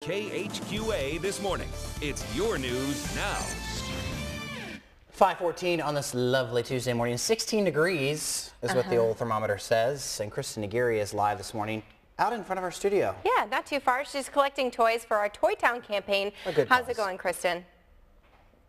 KHQA This Morning. It's your news now. 5:14 on this lovely Tuesday morning. 16 degrees is what the old thermometer says. And Kristen Aguirre is live this morning out in front of our studio. Yeah, not too far. She's collecting toys for our Toy Town campaign. How's it going, Kristen?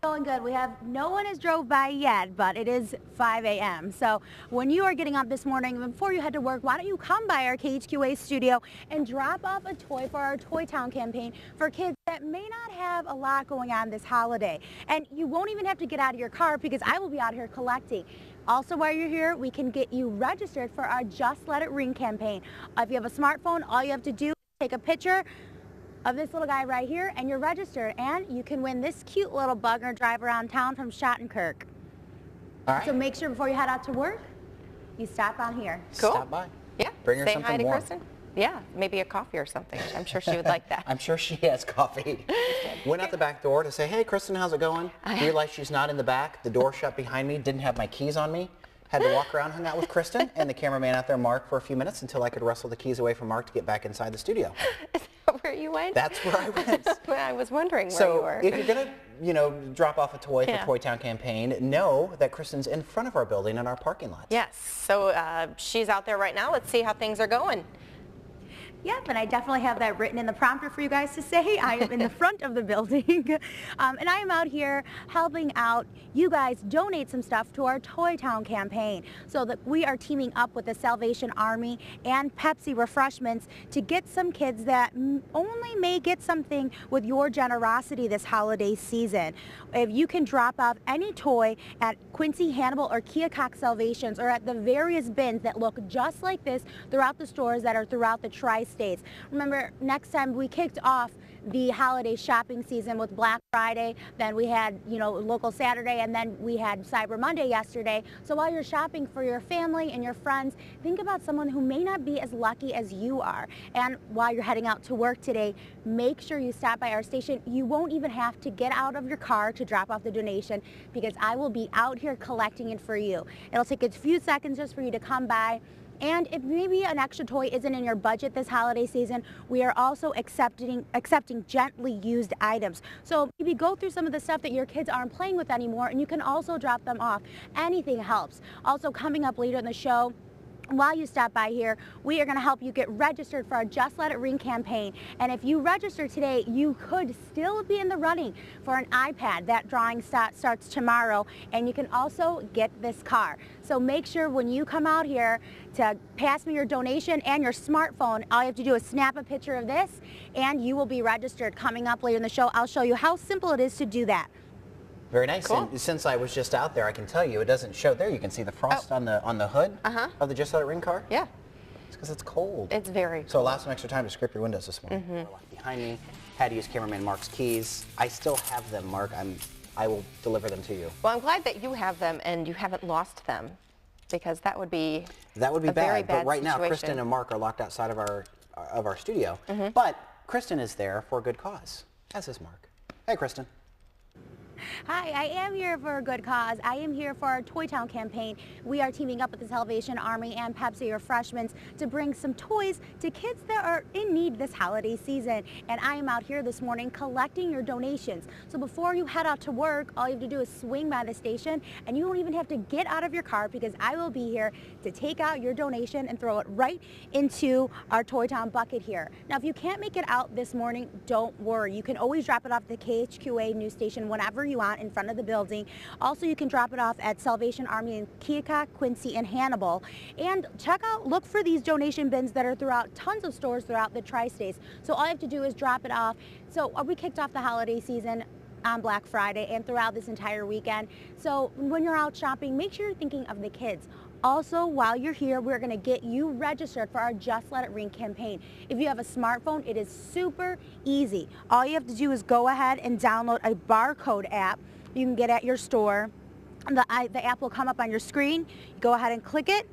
Going good. We have no one has drove by yet, but it is 5 a.m. So when you are getting up this morning, before you head to work, why don't you come by our KHQA studio and drop off a toy for our Toy Town campaign for kids that may not have a lot going on this holiday. And you won't even have to get out of your car because I will be out here collecting. Also, while you're here, we can get you registered for our Just Let It Ring campaign. If you have a smartphone, all you have to do is take a picture of this little guy right here and you're registered, and you can win this cute little bugger drive around town from Schottenkirk. All right. So make sure before you head out to work, you stop on here. Cool. Stop by. Yeah. Bring her Say something hi to warm. Kristen. Yeah, maybe a coffee or something. I'm sure she would like that. I'm sure she has coffee. Went out the back door to say, hey, Kristen, how's it going? Realized she's not in the back. The door shut behind me. Didn't have my keys on me. Had to walk around, hung out with Kristen and the cameraman out there, Mark, for a few minutes until I could wrestle the keys away from Mark to get back inside the studio. Is that where you went? That's where I went. I was wondering where you were. So if you're going to, drop off a toy for Toy Town campaign, know that Kristen's in front of our building in our parking lot. Yes. So she's out there right now. Let's see how things are going. Yep, and I definitely have that written in the prompter for you guys to say. I am in the front of the building, and I am out here helping out you guys donate some stuff to our Toy Town campaign, so that we are teaming up with the Salvation Army and Pepsi Refreshments to get some kids that only may get something with your generosity this holiday season. If you can drop off any toy at Quincy, Hannibal, or Keokuk Salvations, or at the various bins that look just like this throughout the stores that are throughout the TriStates. Remember, next time we kicked off the holiday shopping season with Black Friday, then we had, local Saturday, and then we had Cyber Monday yesterday. So while you're shopping for your family and your friends, think about someone who may not be as lucky as you are. And while you're heading out to work today, make sure you stop by our station. You won't even have to get out of your car to drop off the donation, because I will be out here collecting it for you. It'll take a few seconds just for you to come by. And if maybe an extra toy isn't in your budget this holiday season, we are also accepting gently used items. So maybe go through some of the stuff that your kids aren't playing with anymore, and you can also drop them off. Anything helps. Also, coming up later in the show, while you stop by here, we are going to help you get registered for our Just Let It Ring campaign. And if you register today, you could still be in the running for an iPad. That drawing starts tomorrow, and you can also get this car. So make sure when you come out here to pass me your donation and your smartphone, all you have to do is snap a picture of this, and you will be registered. Coming up later in the show, I'll show you how simple it is to do that. Very nice. Cool. And since I was just out there, I can tell you it doesn't show there. You can see the frost on the hood of the Just Let It Ring car. Yeah. It's because it's cold. It's very cold. So allow some extra time to scrape your windows this morning. Behind me, had to use cameraman Mark's keys. I still have them, Mark. I will deliver them to you. Well, I'm glad that you have them and you haven't lost them, because that would be bad. But right now, situation. Kristen and Mark are locked outside of our studio. But Kristen is there for a good cause, as is Mark. Hey, Kristen. Hi, I am here for a good cause. I am here for our Toy Town campaign. We are teaming up with the Salvation Army and Pepsi Refreshments to bring some toys to kids that are in need this holiday season. And I am out here this morning collecting your donations. So before you head out to work, all you have to do is swing by the station, and you don't even have to get out of your car, because I will be here to take out your donation and throw it right into our Toy Town bucket here. Now, if you can't make it out this morning, don't worry. You can always drop it off at the KHQA news station whenever you want in front of the building. Also, you can drop it off at Salvation Army in Keokuk, Quincy, and Hannibal. And look for these donation bins that are throughout tons of stores throughout the Tri-States. So all you have to do is drop it off. So we kicked off the holiday season on Black Friday and throughout this entire weekend. So when you're out shopping, make sure you're thinking of the kids. Also, while you're here, we're going to get you registered for our Just Let It Ring campaign. If you have a smartphone, it is super easy. All you have to do is go ahead and download a barcode app you can get at your store. The app will come up on your screen. You go ahead and click it,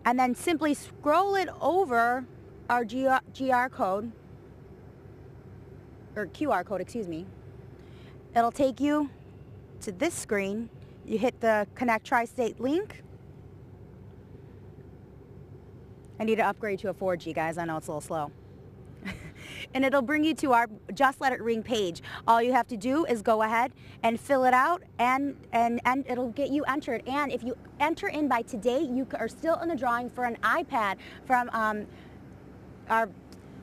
and then simply scroll it over our QR code, or QR code, excuse me. It'll take you to this screen. You hit the Connect Tri-State link. I need to upgrade to a 4G, guys. I know it's a little slow. and it'll bring you to our Just Let It Ring page. All you have to do is go ahead and fill it out, and it'll get you entered. And if you enter in by today, you are still in the drawing for an iPad from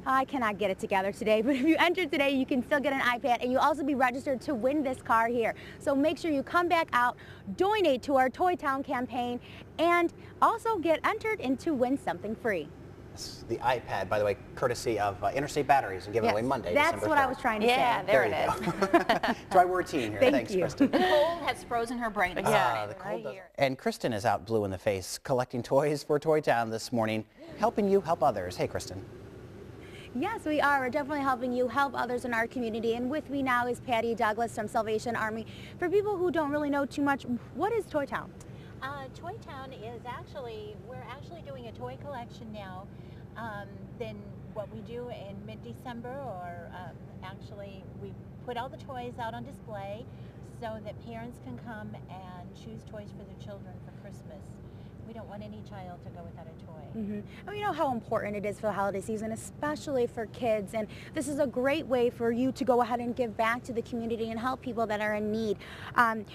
I cannot get it together today, but if you enter today, you can still get an iPad, and you'll also be registered to win this car here. So make sure you come back out, donate to our Toy Town campaign, and also get entered in to win something free. The iPad, by the way, courtesy of Interstate Batteries, and give it away Monday, That's December what 3rd. I was trying to say. Yeah, there it is. Dry word team here. Thanks, you. Kristen. Nicole has frozen her brain. Yeah, The cold does. And Kristen is out blue in the face, collecting toys for Toy Town this morning, helping you help others. Hey, Kristen. Yes, we are. We're definitely helping you help others in our community. And with me now is Patty Douglas from Salvation Army. For people who don't really know too much, what is Toy Town? Toy Town is we're actually doing a toy collection now. Than what we do in mid-December, or actually we put all the toys out on display so that parents can come and choose toys for their children for Christmas. We don't want any child to go without a toy. And we know how important it is for the holiday season, especially for kids, and this is a great way for you to go ahead and give back to the community and help people that are in need.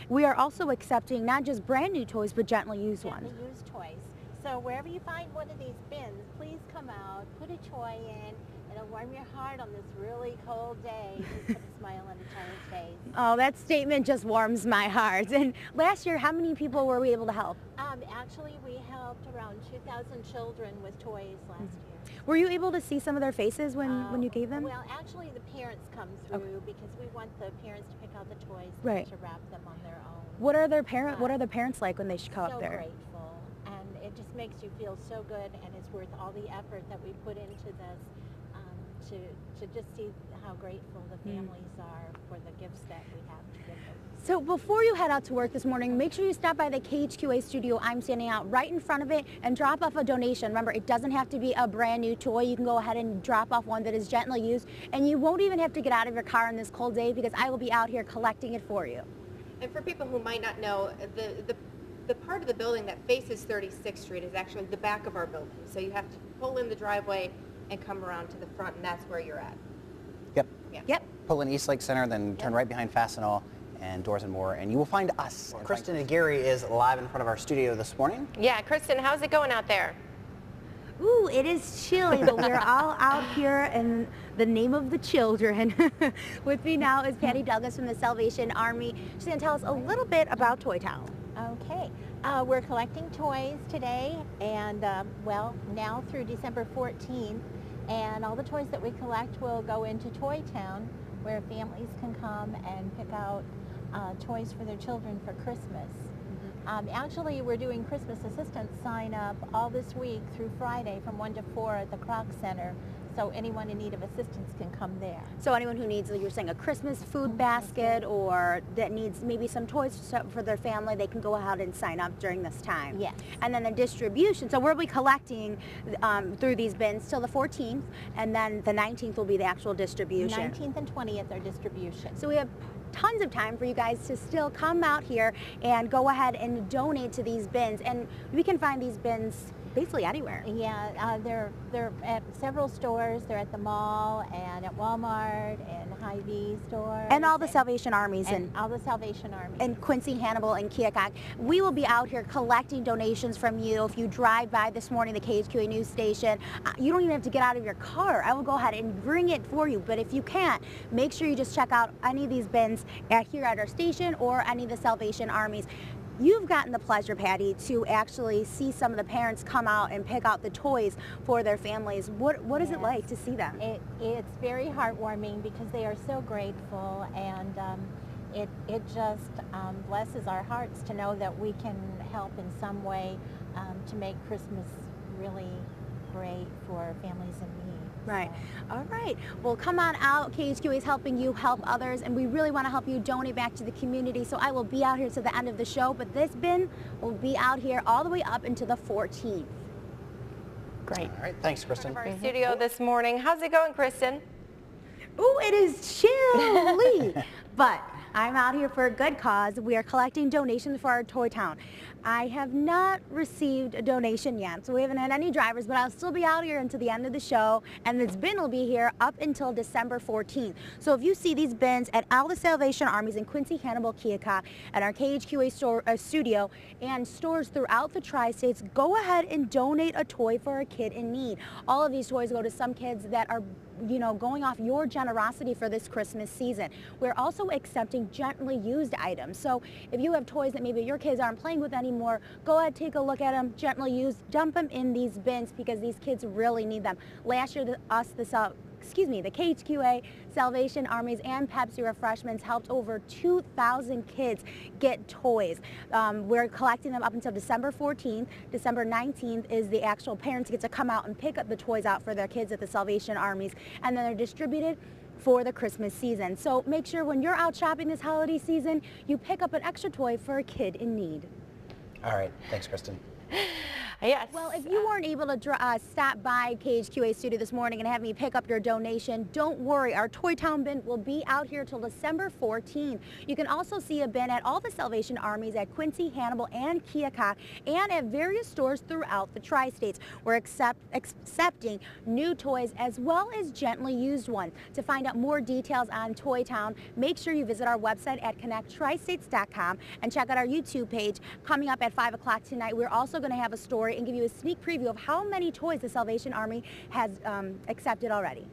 We are also accepting not just brand new toys, but gently used ones. Gently used toys. So wherever you find one of these bins, please come out, put a toy in. It'll warm your heart on this really cold day. Put a smile on a child's face. Oh, that statement just warms my heart. And last year, how many people were we able to help? Actually, we helped around 2,000 children with toys last year. Were you able to see some of their faces when you gave them? Well, actually, the parents come through because we want the parents to pick out the toys to wrap them on their own. What are their parents like when they come up there? So grateful, and it just makes you feel so good, and it's worth all the effort that we put into this. To just see how grateful the families are for the gifts that we have to give them. So before you head out to work this morning, make sure you stop by the KHQA studio. I'm standing out right in front of it, and drop off a donation. Remember, it doesn't have to be a brand new toy. You can go ahead and drop off one that is gently used, and you won't even have to get out of your car on this cold day because I will be out here collecting it for you. And for people who might not know, the part of the building that faces 36th Street is actually the back of our building. So you have to pull in the driveway and come around to the front, and that's where you're at. Yep. Yeah. Yep. Pull in East Lake Center, then turn right behind Fastenal and Doors and More, and you will find us. Kristen Aguirre is live in front of our studio this morning. Yeah, Kristen, how's it going out there? Ooh, it is chilly, but we're all out here in the name of the children. With me now is Patty Douglas from the Salvation Army. She's going to tell us a little bit about Toy Town. Okay, we're collecting toys today, and well, now through December 14th, and all the toys that we collect will go into Toy Town, where families can come and pick out toys for their children for Christmas. Actually, we're doing Christmas assistance sign up all this week through Friday from 1 to 4 at the Croc Center. So anyone in need of assistance can come there. So anyone who needs, you're saying, a Christmas food basket, or that needs maybe some toys for their family, they can go ahead and sign up during this time. Yes. And then the distribution, so we'll be collecting through these bins till the 14th, and then the 19th will be the actual distribution. 19th and 20th are distribution. So we have tons of time for you guys to still come out here and go ahead and donate to these bins. And we can find these bins basically anywhere. Yeah, they're at several stores. They're at the mall and at Walmart and Hy-Vee stores. And all the Salvation Armies and all the Salvation Armies. And Quincy, Hannibal, and Keokuk. We will be out here collecting donations from you. If you drive by this morning, the KHQA news station, you don't even have to get out of your car. I will go ahead and bring it for you. But if you can't, make sure you just check out any of these bins here at our station or any of the Salvation Armies. You've gotten the pleasure, Patty, to actually see some of the parents come out and pick out the toys for their families. What is it like to see them? It's very heartwarming because they are so grateful, and it just blesses our hearts to know that we can help in some way to make Christmas really great for families in need. Right. All right. Well, come on out. KHQA is helping you help others, and we really want to help you donate back to the community. So I will be out here to the end of the show, but this bin will be out here all the way up until the 14th. Great. All right. Thanks, Kristen. Our studio this morning. How's it going, Kristen? Ooh, it is chilly, but I'm out here for a good cause. We are collecting donations for our Toy Town. I have not received a donation yet, so we haven't had any drivers, but I'll still be out here until the end of the show, and this bin will be here up until December 14th. So if you see these bins at all the Salvation Armies in Quincy, Hannibal, Keokuk, at our KHQA store, studio, and stores throughout the Tri-States, go ahead and donate a toy for a kid in need. All of these toys go to some kids that are, you know, going off your generosity for this Christmas season. We're also accepting gently used items. So if you have toys that maybe your kids aren't playing with anymore, go ahead, take a look at them, gently used, dump them in these bins because these kids really need them. Last year, the KHQA, Salvation Armies, and Pepsi Refreshments helped over 2,000 kids get toys. We're collecting them up until December 14th. December 19th is the actual parents get to come out and pick up the toys out for their kids at the Salvation Armies, and then they're distributed for the Christmas season. So make sure when you're out shopping this holiday season, you pick up an extra toy for a kid in need. All right, thanks, Kristen. Yes. Well, if you weren't able to stop by KHQA Studio this morning and have me pick up your donation, don't worry. Our Toy Town bin will be out here till December 14th. You can also see a bin at all the Salvation Armies at Quincy, Hannibal, and Keokuk, and at various stores throughout the Tri-States. We're accepting new toys as well as gently used ones. To find out more details on Toy Town, make sure you visit our website at connecttristates.com and check out our YouTube page. Coming up at 5 o'clock tonight, we're also going to have a story and give you a sneak preview of how many toys the Salvation Army has accepted already.